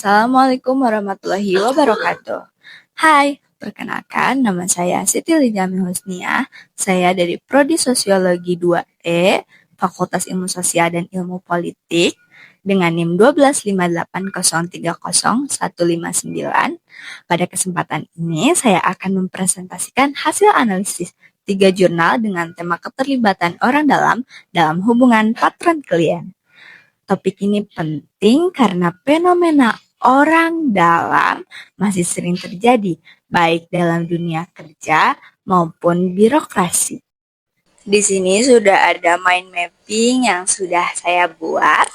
Assalamualaikum warahmatullahi wabarakatuh. Hai, perkenalkan nama saya Siti Lijami Husnia. Saya dari Prodi Sosiologi 2E, Fakultas Ilmu Sosial dan Ilmu Politik, dengan NIM 12580300159. Pada kesempatan ini, saya akan mempresentasikan hasil analisis 3 jurnal dengan tema keterlibatan orang dalam hubungan patron klien. Topik ini penting karena fenomena orang dalam masih sering terjadi, baik dalam dunia kerja maupun birokrasi. Di sini sudah ada mind mapping yang sudah saya buat.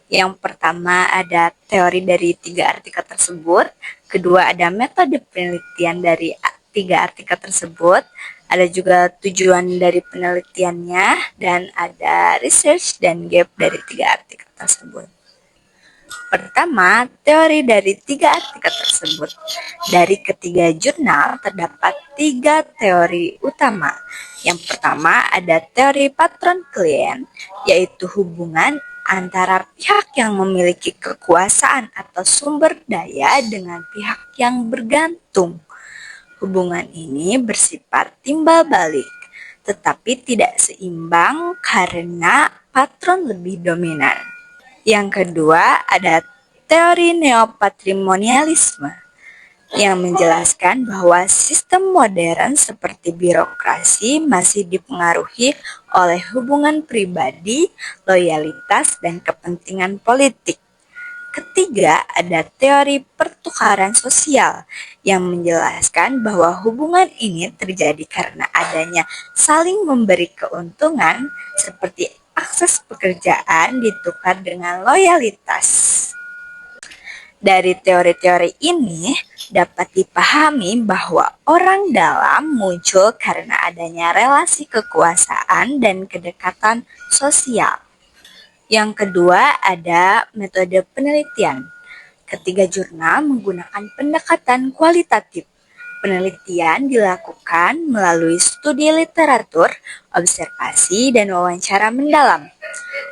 Yang pertama ada teori dari 3 artikel tersebut, kedua ada metode penelitian dari 3 artikel tersebut, ada juga tujuan dari penelitiannya, dan ada research dan gap dari 3 artikel tersebut. Pertama, teori dari 3 artikel tersebut. Dari ketiga jurnal terdapat 3 teori utama. Yang pertama ada teori patron klien, yaitu hubungan antara pihak yang memiliki kekuasaan atau sumber daya dengan pihak yang bergantung. Hubungan ini bersifat timbal balik, tetapi tidak seimbang karena patron lebih dominan. Yang kedua ada teori neopatrimonialisme yang menjelaskan bahwa sistem modern seperti birokrasi masih dipengaruhi oleh hubungan pribadi, loyalitas, dan kepentingan politik. Ketiga, ada teori pertukaran sosial yang menjelaskan bahwa hubungan ini terjadi karena adanya saling memberi keuntungan seperti akses pekerjaan ditukar dengan loyalitas. Dari teori-teori ini dapat dipahami bahwa orang dalam muncul karena adanya relasi kekuasaan dan kedekatan sosial. Yang kedua ada metode penelitian. Ketiga jurnal menggunakan pendekatan kualitatif. Penelitian dilakukan melalui studi literatur, observasi, dan wawancara mendalam.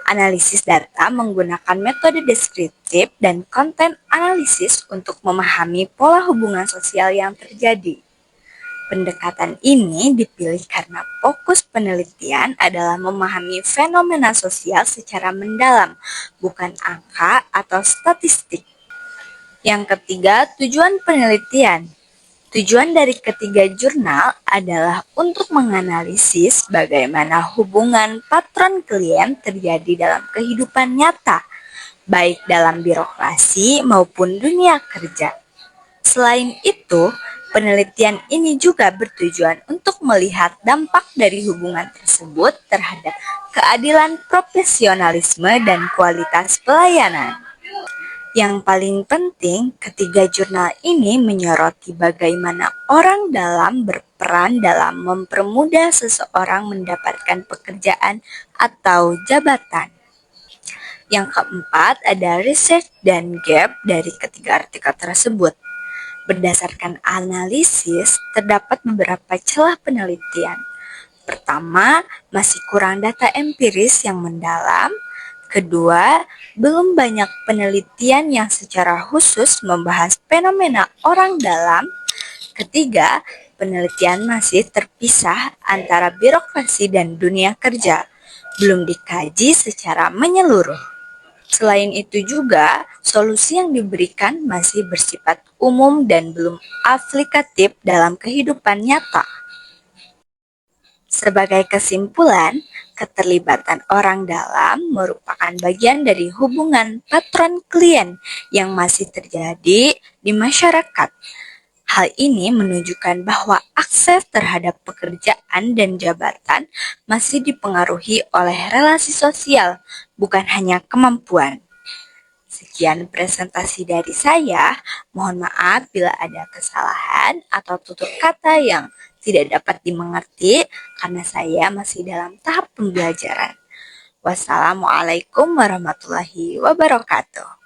Analisis data menggunakan metode deskriptif dan konten analisis untuk memahami pola hubungan sosial yang terjadi. Pendekatan ini dipilih karena fokus penelitian adalah memahami fenomena sosial secara mendalam, bukan angka atau statistik. Yang ketiga, tujuan penelitian. Tujuan dari ketiga jurnal adalah untuk menganalisis bagaimana hubungan patron klien terjadi dalam kehidupan nyata, baik dalam birokrasi maupun dunia kerja. Selain itu, penelitian ini juga bertujuan untuk melihat dampak dari hubungan tersebut terhadap keadilan, profesionalisme, dan kualitas pelayanan. Yang paling penting, ketiga jurnal ini menyoroti bagaimana orang dalam berperan dalam mempermudah seseorang mendapatkan pekerjaan atau jabatan. Yang keempat, ada research dan gap dari ketiga artikel tersebut. Berdasarkan analisis, terdapat beberapa celah penelitian. Pertama, masih kurang data empiris yang mendalam. Kedua, belum banyak penelitian yang secara khusus membahas fenomena orang dalam. Ketiga, penelitian masih terpisah antara birokrasi dan dunia kerja, belum dikaji secara menyeluruh. Selain itu juga, solusi yang diberikan masih bersifat umum dan belum aplikatif dalam kehidupan nyata. Sebagai kesimpulan, keterlibatan orang dalam merupakan bagian dari hubungan patron klien yang masih terjadi di masyarakat. Hal ini menunjukkan bahwa akses terhadap pekerjaan dan jabatan masih dipengaruhi oleh relasi sosial, bukan hanya kemampuan. Sekian presentasi dari saya. Mohon maaf bila ada kesalahan atau tutur kata yang tidak dapat dimengerti karena saya masih dalam tahap pembelajaran. Wassalamualaikum warahmatullahi wabarakatuh.